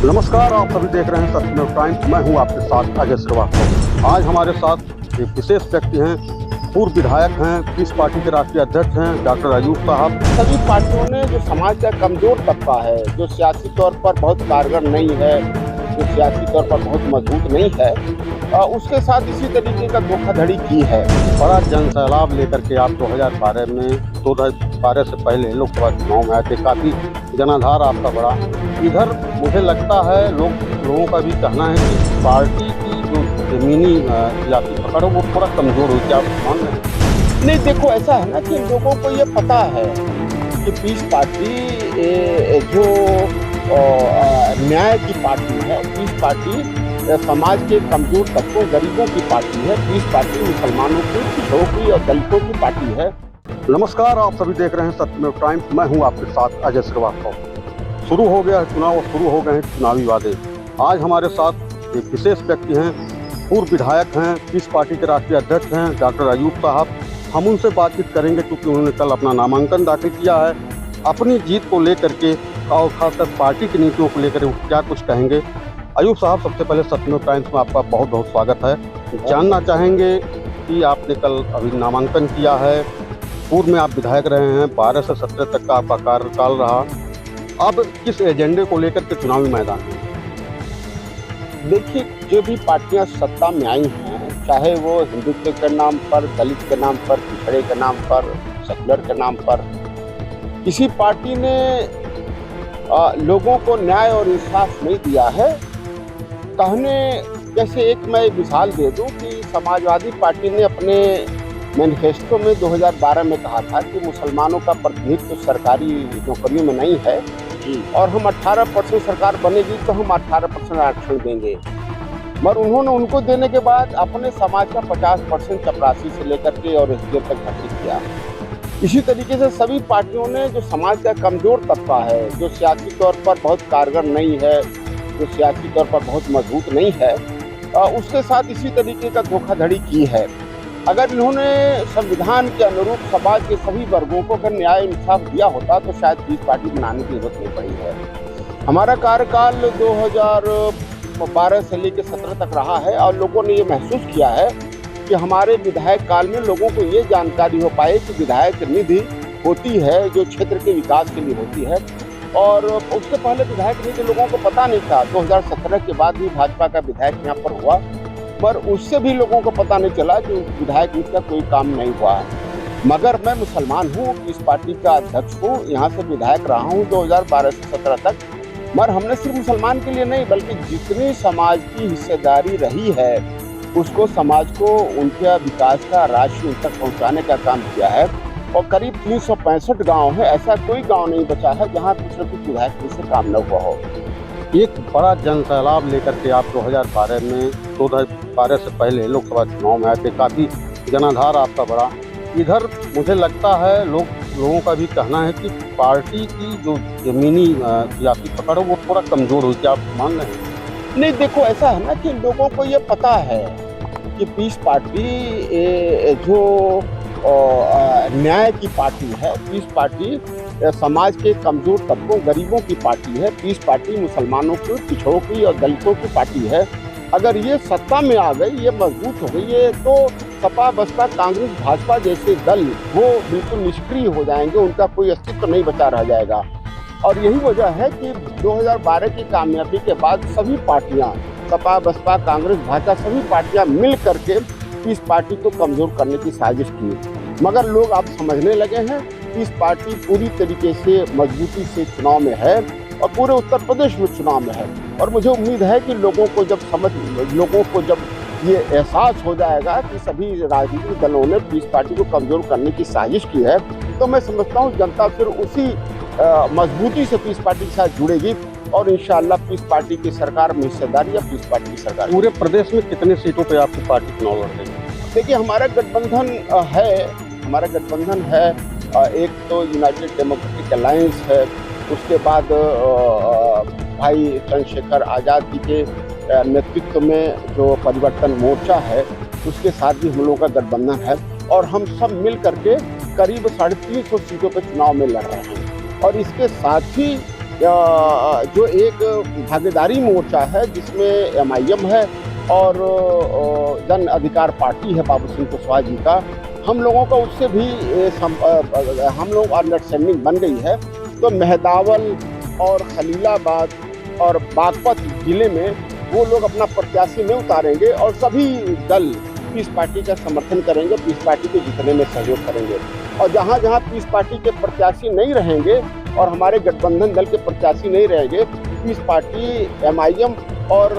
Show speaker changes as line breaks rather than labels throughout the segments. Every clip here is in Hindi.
नमस्कार, आप सभी देख रहे हैं सत्यमेव टाइम्स। मैं हूं आपके साथ अजय श्रीवास्तव। आज हमारे साथ एक विशेष व्यक्ति हैं, पूर्व विधायक हैं, पीस पार्टी के राष्ट्रीय अध्यक्ष हैं, डॉक्टर अयूब साहब।
सभी पार्टियों ने जो समाज का कमजोर तबका है, जो सियासी तौर पर बहुत कारगर नहीं है, जो सियासी तौर पर बहुत मजबूत नहीं है, उसके साथ इसी तरीके का धोखाधड़ी की है।
बड़ा जन सैलाब लेकर के आप 2012 से पहले लोकसभा चुनाव में आए थे। काफी जनाधार आपका बड़ा। इधर मुझे लगता है लोगों का भी कहना है कि पार्टी की जो जमीनी सियासी पकड़ है वो थोड़ा कमजोर हुई। क्या आप मान रहे हैं?
नहीं, देखो, ऐसा है ना कि लोगों को ये पता है कि पीस पार्टी जो न्याय की पार्टी है, पीस पार्टी समाज के कमजोर तबकों, गरीबों की पार्टी है। पीस पार्टी मुसलमानों की, पिछड़ों की और दलितों की पार्टी है।
नमस्कार, आप सभी देख रहे हैं सत्यमेव टाइम्स। मैं हूं आपके साथ अजय श्रीवास्तव। शुरू हो गया है चुनाव और शुरू हो गए हैं चुनावी वादे। आज हमारे साथ एक विशेष व्यक्ति हैं, पूर्व विधायक हैं, पीस पार्टी के राष्ट्रीय अध्यक्ष हैं, डॉक्टर अयूब साहब। हम उनसे बातचीत करेंगे क्योंकि उन्होंने कल अपना नामांकन दाखिल किया है। अपनी जीत को लेकर के और खासकर पार्टी की नीतियों को लेकर वो क्या कुछ कहेंगे। अयूब साहब, सबसे पहले सत्यमेव टाइम्स में आपका बहुत बहुत स्वागत है। जानना चाहेंगे कि आपने कल अभी नामांकन किया है, पूर्व में आप विधायक रहे हैं, 12 से 17 तक का आपका कार्यकाल रहा। अब किस एजेंडे को लेकर के चुनावी मैदान में?
देखिए, जो भी पार्टियां सत्ता में आई हैं, चाहे वो हिंदुत्व के नाम पर, दलित के नाम पर, पिछड़े के नाम पर, सेकुलर के नाम पर, किसी पार्टी ने लोगों को न्याय और इंसाफ नहीं दिया है। कहने जैसे एक मैं मिसाल दे दूं कि समाजवादी पार्टी ने अपने मैनिफेस्टो में 2012 में कहा था कि मुसलमानों का प्रतिनिधित्व सरकारी नौकरियों में नहीं है और हम 18% सरकार बनेगी तो हम 18% आरक्षण देंगे। मगर उन्होंने उनको देने के बाद अपने समाज का 50% चपरासी से लेकर के और एसडीएम तक भर्ती किया। इसी तरीके से सभी पार्टियों ने जो समाज का कमजोर तबका है, जो सियासी तौर पर बहुत कारगर नहीं है, जो सियासी तौर पर बहुत मजबूत नहीं है, उसके साथ इसी तरीके का धोखाधड़ी की है। अगर इन्होंने संविधान के अनुरूप समाज के सभी वर्गों को अगर न्याय इंसाफ दिया होता तो शायद पीस पार्टी बनाने की जरूरत नहीं पड़ी है। हमारा कार्यकाल 2012 से लेकर 17 तक रहा है और लोगों ने ये महसूस किया है कि हमारे विधायक काल में लोगों को ये जानकारी हो पाए कि विधायक निधि होती है जो क्षेत्र के विकास के लिए होती है, और उससे पहले विधायक निधि लोगों को पता नहीं था। 2017 के बाद भी भाजपा का विधायक यहाँ पर हुआ, पर उससे भी लोगों को पता नहीं चला कि विधायक निधि का कोई काम नहीं हुआ। मगर मैं मुसलमान हूँ, इस पार्टी का अध्यक्ष हूँ, यहाँ से विधायक रहा हूँ 2012 से 17 तक। मगर हमने सिर्फ मुसलमान के लिए नहीं बल्कि जितनी समाज की हिस्सेदारी रही है उसको, समाज को उनके विकास का राशि उन तक पहुँचाने का काम किया है। और करीब 365 गांव है, ऐसा कोई गांव नहीं बचा है जहां कुछ न कुछ विधायक से काम न हुआ हो।
एक बड़ा जन सैलाब लेकर के आप 2012 से पहले लोकसभा चुनाव में आए थे। काफी जनाधार आपका बड़ा। इधर मुझे लगता है लोगों का भी कहना है कि पार्टी की जो जमीनी सियासी पकड़ है वो थोड़ा कमजोर हुई। क्या आप मान रहे हैं?
नहीं, देखो, ऐसा है ना कि लोगों को ये पता है कि पीस पार्टी जो न्याय की पार्टी है, पीस पार्टी समाज के कमजोर तबकों, गरीबों की पार्टी है। पीस पार्टी मुसलमानों की, पिछड़ों की और दलितों की पार्टी है। अगर ये सत्ता में आ गई, ये मजबूत हो गई है, तो सपा, बसपा, कांग्रेस, भाजपा जैसे दल वो बिल्कुल निष्क्रिय हो जाएंगे, उनका कोई अस्तित्व नहीं बचा रह जाएगा। और यही वजह है कि 2012 की कामयाबी के बाद सभी पार्टियां, सपा, बसपा, कांग्रेस, भाजपा, सभी पार्टियां मिल करके इस पार्टी को कमजोर करने की साजिश की। मगर लोग अब समझने लगे हैं कि इस पार्टी पूरी तरीके से मजबूती से चुनाव में है और पूरे उत्तर प्रदेश में चुनाव में है। और मुझे उम्मीद है कि लोगों को जब ये एहसास हो जाएगा कि सभी राजनीतिक दलों ने पीस पार्टी को कमजोर करने की साजिश की है, तो मैं समझता हूँ जनता फिर उसी मजबूती से पीस पार्टी के साथ जुड़ेगी और इंशाअल्लाह पीस पार्टी की सरकार में हिस्सेदारी या पीस पार्टी की सरकार।
पूरे प्रदेश में कितने सीटों पे आपकी पार्टी चुनाव लड़ रही है?
देखिए, हमारा गठबंधन है। एक तो यूनाइटेड डेमोक्रेटिक अलायंस है, उसके बाद भाई चंद्रशेखर आज़ाद जी के नेतृत्व में जो परिवर्तन मोर्चा है उसके साथ भी हम लोगों का गठबंधन है और हम सब मिल करके करीब 350 सीटों पर चुनाव में लड़ रहे हैं। और इसके साथ ही जो एक भागीदारी मोर्चा है जिसमें MIM है और जन अधिकार पार्टी है बाबू सिंह कुशवाहा जी का, हम लोगों का उससे भी हम लोग अंडरस्टैंडिंग बन गई है। तो मेहदावल और खलीलाबाद और बागपत जिले में वो लोग अपना प्रत्याशी नहीं उतारेंगे और सभी दल पीस पार्टी का समर्थन करेंगे, पीस पार्टी को जीतने में सहयोग करेंगे। और जहाँ जहाँ पीस पार्टी के प्रत्याशी नहीं रहेंगे और हमारे गठबंधन दल के प्रत्याशी नहीं रहेंगे, पीस पार्टी MIM और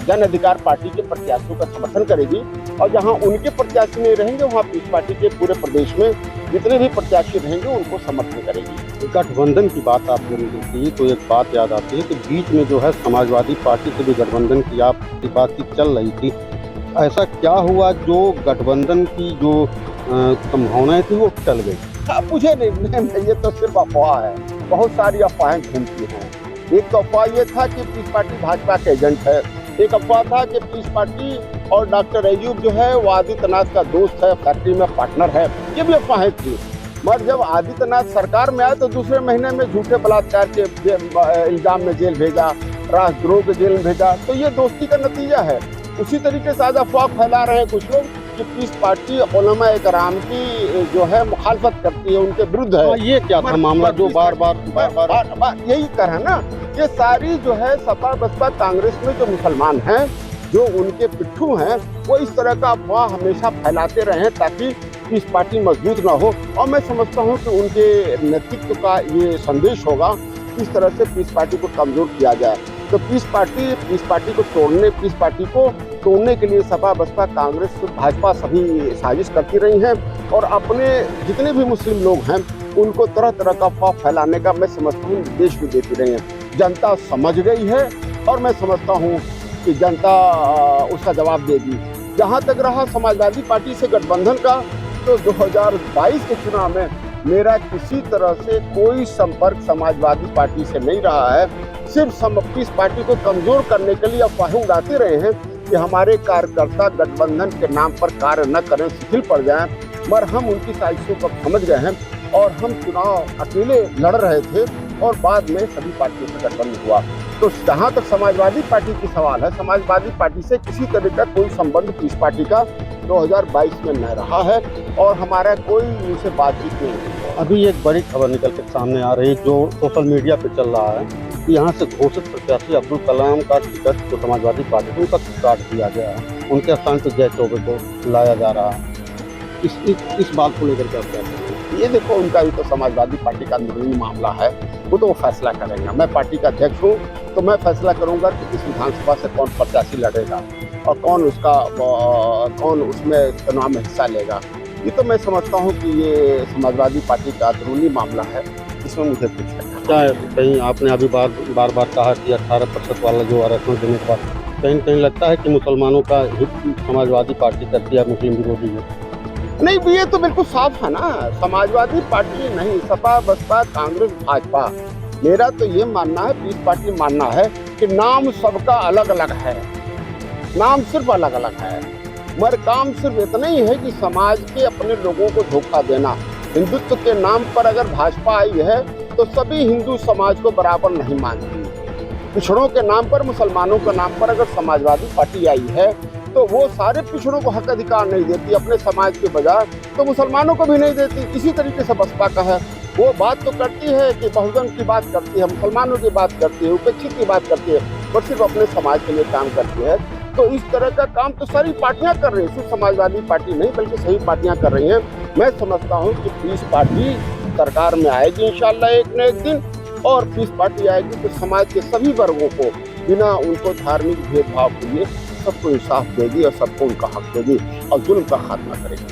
जन अधिकार पार्टी के प्रत्याशियों का समर्थन करेगी। और जहाँ उनके प्रत्याशी नहीं रहेंगे वहाँ पीस पार्टी के पूरे प्रदेश में जितने भी प्रत्याशी रहेंगे उनको समर्थन करेगी।
गठबंधन की बात आपने की तो एक बात याद आती है कि बीच में जो है समाजवादी पार्टी से भी गठबंधन की आपकी बातचीत चल रही थी। ऐसा क्या हुआ जो गठबंधन की जो संभावनाएं थी वो टल गई?
मुझे नहीं, ये तो सिर्फ अफवाह है। बहुत सारी अफवाहें घूमती हैं। एक तो अफवाह ये था कि पीस पार्टी भाजपा के एजेंट है, एक अफवाह था कि पीस पार्टी और डॉक्टर अयूब जो है वो आदित्यनाथ का दोस्त है, फैक्ट्री में पार्टनर है, ये भी अफवाहें थी। मगर जब आदित्यनाथ सरकार में आए तो दूसरे महीने में झूठे बलात्कार के इल्जाम में जेल भेजा, राष्ट्रद्रोह के जेल में भेजा। तो ये दोस्ती का नतीजा है। उसी तरीके से आज अफवाह फैला रहे हैं कुछ लोग कि पीस पार्टी उलमा कराम की जो है मुखालफत करती है, उनके विरुद्ध है।
ये क्या था मामला जो बार बार
यही कर है ना, ये सारी जो है सपा बसपा कांग्रेस में जो मुसलमान हैं, जो उनके पिट्ठू हैं, वो इस तरह का अफवाह हमेशा फैलाते रहे ताकि पीस पार्टी मजबूत ना हो। और मैं समझता हूँ कि उनके नेतृत्व का ये संदेश होगा किस तरह से पीस पार्टी को कमजोर किया जाए। तो पीस पार्टी को तोड़ने के लिए सपा बसपा कांग्रेस भाजपा सभी साजिश करती रही हैं और अपने जितने भी मुस्लिम लोग हैं उनको तरह तरह का अफवाह फैलाने का मैं समझता हूँ निर्देश भी देती रही है। जनता समझ गई है और मैं समझता हूँ कि जनता उसका जवाब देगी। जहाँ तक रहा समाजवादी पार्टी से गठबंधन का, तो 2022 के चुनाव में मेरा किसी तरह से कोई संपर्क समाजवादी पार्टी से नहीं रहा है। सिर्फ पीस पार्टी को कमजोर करने के लिए अफवाहें उड़ाते रहे हैं कि हमारे कार्यकर्ता गठबंधन के नाम पर कार्य न करें, शिथिल पड़ जाएं। मगर हम उनकी साजिशों को समझ गए हैं और हम चुनाव अकेले लड़ रहे थे और बाद में सभी पार्टियों से गठबंधन हुआ। तो जहाँ तक समाजवादी पार्टी की सवाल है, समाजवादी पार्टी से किसी तरह का कोई संबंध पीस पार्टी का 2022 में न रहा है और हमारा कोई उनसे बातचीत नहीं हुई।
अभी एक बड़ी खबर निकल के सामने आ रही जो सोशल मीडिया पे चल रहा है कि यहाँ से घोषित प्रत्याशी अब्दुल कलाम का टिकट जो समाजवादी पार्टी को उनका काट दिया गया है, उनके स्थान पर जय चौबे को लाया जा रहा है। इस बात को लेकर क्या कहते हैं?
ये देखो, उनका भी तो समाजवादी पार्टी का अंदरूनी मामला है, वो तो वो फैसला करेंगे। मैं पार्टी का अध्यक्ष हूँ तो मैं फैसला करूँगा कि किस विधानसभा से कौन प्रत्याशी लड़ेगा और कौन उसमें चुनाव में हिस्सा लेगा। ये तो मैं समझता हूँ कि ये समाजवादी पार्टी का अंदरूनी मामला है, इसमें मुझे कुछ नहीं।
क्या कहीं आपने अभी बार कहा कि 18% वाला जो आरक्षण देने के बाद कहीं लगता है कि मुसलमानों का हित समाजवादी पार्टी करती है, मुस्लिम विरोधी है?
नहीं, ये तो बिल्कुल साफ है ना। समाजवादी पार्टी नहीं, सपा बसपा कांग्रेस भाजपा, मेरा तो ये मानना है, पीस पार्टी मानना है कि नाम सबका अलग अलग है, नाम सिर्फ अलग अलग है, मगर काम सिर्फ इतना ही है कि समाज के अपने लोगों को धोखा देना। हिंदुत्व के नाम पर अगर भाजपा आई है तो सभी हिंदू समाज को बराबर नहीं मानती। पिछड़ों के नाम पर, मुसलमानों के नाम पर अगर समाजवादी पार्टी आई है तो वो सारे पिछड़ों को हक अधिकार नहीं देती अपने समाज के बजाय, तो मुसलमानों को भी नहीं देती। इसी तरीके से बसपा का है, वो बात तो करती है कि बहुजन की बात करती है, मुसलमानों की बात करती है, उपेक्षित की बात करती है, पर सिर्फ अपने समाज के लिए काम करती है। तो इस तरह का काम तो सारी पार्टियां कर रही हैं, सिर्फ समाजवादी पार्टी नहीं बल्कि सभी पार्टियां कर रही हैं। मैं समझता हूँ कि पीस पार्टी सरकार में आएगी इंशाल्लाह एक न एक दिन, और पीस पार्टी आएगी तो समाज के सभी वर्गों को बिना उनको धार्मिक भेदभाव किए सबको इंसाफ देगी और सबको उनका हक देगी और जुल्म का खात्मा करेगी।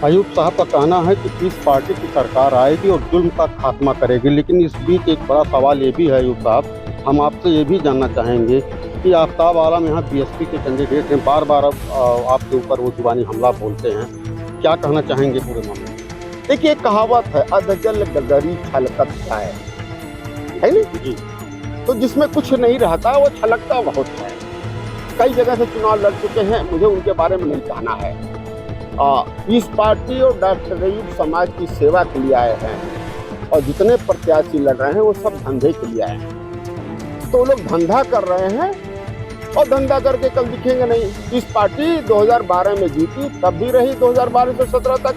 अयूब साहब का कहना है कि पीस पार्टी की सरकार आएगी और जुल्म का खात्मा करेगी, लेकिन इस बीच एक बड़ा सवाल ये भी है अयूब साहब, हम आपसे ये भी जानना चाहेंगे कि आफ्ताब आलम यहाँ बीएसपी के कैंडिडेट हैं, बार बार आपके ऊपर वो जुबानी हमला बोलते हैं, क्या कहना चाहेंगे पूरे मामले में?
देखिए, कहावत है अधजल गगरी छलकत है नहीं जी, तो जिसमें कुछ नहीं रहता वो छलकता बहुत है। कई जगह से चुनाव लड़ चुके हैं, मुझे उनके बारे में नहीं कहना है। पीस पार्टी और डॉक्टर अयूब समाज की सेवा के लिए आए हैं, और जितने प्रत्याशी लड़ रहे हैं वो सब धंधे के लिए आए हैं। तो लोग धंधा कर रहे हैं और धंधा करके कल दिखेंगे नहीं। इस पार्टी 2012 में जीती, तब भी रही 2012 से 17 तक।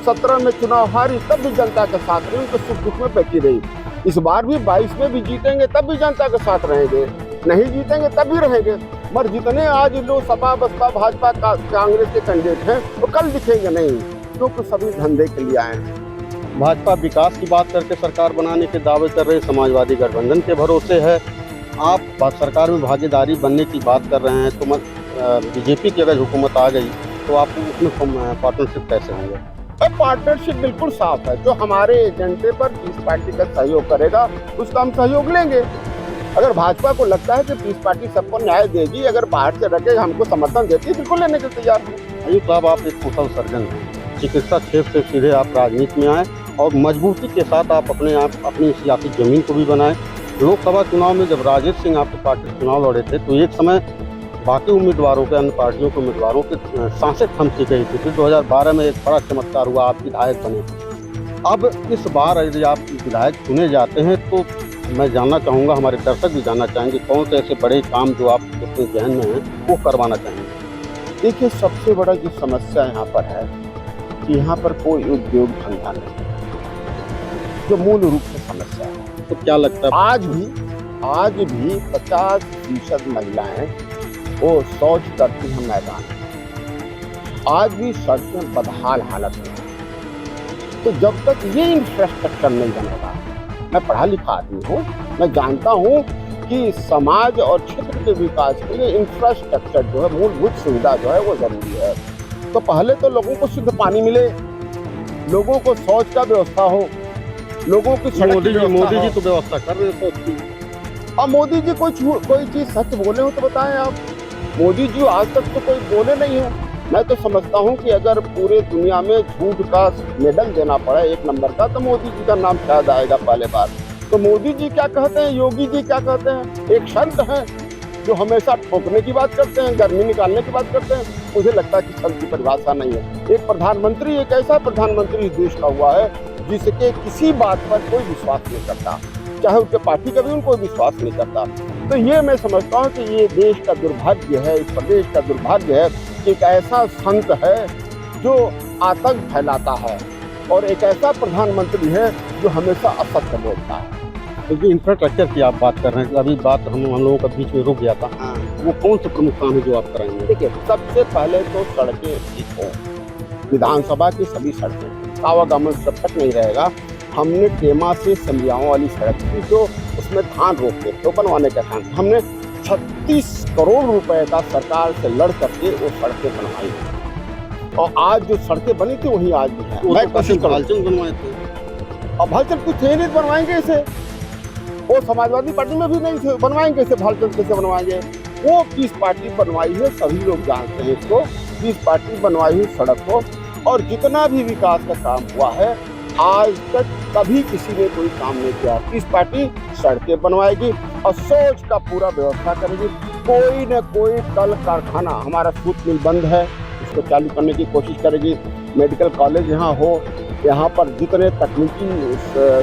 17 में चुनाव हारी, तब भी जनता के साथ रही, उनके सुख दुख में बैठी रही। इस बार भी 22 में भी जीतेंगे तब भी जनता के साथ रहेंगे, नहीं जीतेंगे तब भी रहेंगे। मगर जितने आज लोग सपा बसपा भाजपा कांग्रेस के कैंडिडेट हैं वो कल दिखेंगे नहीं, क्योंकि सभी धंधे के लिए आए हैं।
भाजपा विकास की बात करके सरकार बनाने के दावे कर रहे, समाजवादी गठबंधन के भरोसे है। आप सरकार में भागीदारी बनने की बात कर रहे हैं, तो बीजेपी की अगर हुकूमत आ गई तो आप उसमें पार्टनरशिप कैसे होंगे?
पार्टनरशिप बिल्कुल साफ है। जो हमारे एजेंडे पर पीस पार्टी का सहयोग करेगा उसका हम सहयोग लेंगे। अगर भाजपा को लगता है कि पीस पार्टी सबको न्याय देगी, अगर बाहर से रखे हमको समर्थन देती है, बिल्कुल लेने के तैयार हैं।
अयूब साहब, आप एक कुशल सर्जन हैं, चिकित्सा क्षेत्र से सीधे आप राजनीति में आए और मजबूती के साथ आप अपनी सियासी जमीन को भी बनाए। लोकसभा चुनाव में जब राजेश सिंह आपके पार्टी से चुनाव लड़े थे तो एक समय बाकी उम्मीदवारों के, अन्य पार्टियों के उम्मीदवारों की सांसें थम सी गई थी। फिर 2012 में एक बड़ा चमत्कार हुआ, आप विधायक बने। अब इस बार यदि आप विधायक चुने जाते हैं तो मैं जानना चाहूँगा, हमारे दर्शक भी जानना चाहेंगे, कौन से ऐसे बड़े काम जो आप अपने जहन में हैं वो करवाना चाहेंगे?
देखिए, सबसे बड़ा जो समस्या यहाँ पर है कि यहाँ पर कोई उद्योग धंधा नहीं, जो मूल रूप से समस्या है।
तो क्या लगता है
आज भी 50% महिलाएं वो शौच करती हैं मैदान में। आज भी सड़कें बदहाल हालत में हैं। तो जब तक ये इंफ्रास्ट्रक्चर नहीं बनेगा, मैं पढ़ा लिखा आदमी हूँ, मैं जानता हूँ कि समाज और क्षेत्र के विकास के लिए इंफ्रास्ट्रक्चर जो है, मूलभूत सुविधा जो है वो जरूरी है। तो पहले तो लोगों को शुद्ध पानी मिले, लोगों को शौच का व्यवस्था हो, लोगों की सड़क
मोदी जी तो व्यवस्था कर रहे हैं शौच की।
अब मोदी जी कोई चीज सच बोले हो तो बताएं आप। मोदी जी आज तक तो कोई बोले नहीं है। मैं तो समझता हूँ कि अगर पूरे दुनिया में झूठ का मेडल देना पड़ा 1 नंबर का, तो मोदी जी का नाम शायद आएगा पहले बार। तो मोदी जी क्या कहते हैं, योगी जी क्या कहते हैं? एक संत है जो हमेशा ठोकने की बात करते हैं, गर्मी निकालने की बात करते हैं। मुझे लगता है कि संत की परिभाषा नहीं है। एक प्रधानमंत्री, एक ऐसा प्रधानमंत्री इस देश का हुआ है जिसके किसी बात पर कोई विश्वास नहीं करता, चाहे उसके पार्टी का भी उनको विश्वास नहीं करता। तो ये मैं समझता हूँ कि ये देश का दुर्भाग्य है, इस प्रदेश का दुर्भाग्य है कि एक ऐसा संत है जो आतंक फैलाता है और एक ऐसा प्रधानमंत्री है जो हमेशा असत्य बोलता है।
क्योंकि इंफ्रास्ट्रक्चर की आप बात कर रहे हैं, अभी बात हम लोगों का बीच में रुक गया था। वो कौन से प्रमुख काम है जो आप कराएंगे?
देखिए, सबसे पहले तो सड़कें ठीक हो, विधानसभा की सभी सड़कें, आवागमन सब तक नहीं रहेगा। हमने टेमा से समझाओं वाली सड़क थी जो उसमें धान रोकते थे, बनवाने का काम, हमने 36 करोड़ रुपए का सरकार से लड़ करके वो सड़कें बनवाई और आज जो सड़कें बनी थी वही आज भी है। मैं कोशिश
भालचंद बनवाए थे,
अब भालचंद कुछ थे नहीं, बनवाएंगे इसे। वो समाजवादी पार्टी में भी नहीं थे, बनवाएंगे इसे, भालचंद कैसे बनवाएंगे? वो पीस पार्टी बनवाई है, सभी लोग जानते हैं इसको। पीस पार्टी बनवाई हुई सड़क को, और जितना भी विकास का काम हुआ है आज तक कभी किसी ने कोई काम नहीं किया। पीस पार्टी सड़कें बनवाएगी और सोच का पूरा व्यवस्था करेगी। कोई न कोई कल कारखाना, हमारा सूत मिल बंद है, उसको चालू करने की कोशिश करेगी। मेडिकल कॉलेज यहाँ हो, यहाँ पर जितने तकनीकी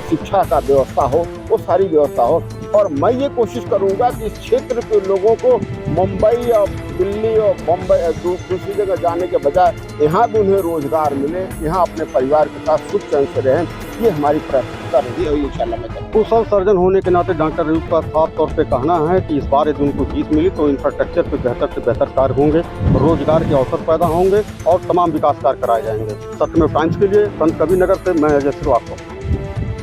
शिक्षा का व्यवस्था हो वो सारी व्यवस्था हो। और मैं ये कोशिश करूँगा कि इस क्षेत्र के लोगों को मुंबई और दिल्ली और बम्बई दूसरी जगह जाने के बजाय यहाँ भी उन्हें रोजगार मिले, यहाँ अपने परिवार के साथ सुख चैन से रहें। ये हमारी प्राथमिकता रही और इंशाल्लाह मैं करूँगा।
कुशल सर्जन होने के नाते डॉक्टर अयूब का साफ तौर पे कहना है कि इस बार यदि उनको जीत मिली तो इंफ्रास्ट्रक्चर पे बेहतर से बेहतर कार्य होंगे, रोजगार के अवसर पैदा होंगे और तमाम विकास कार्य कराए जाएंगे। सत्यमेव टाइम्स के लिए संत कबीर नगर से मैं अजय श्रीवास्तव।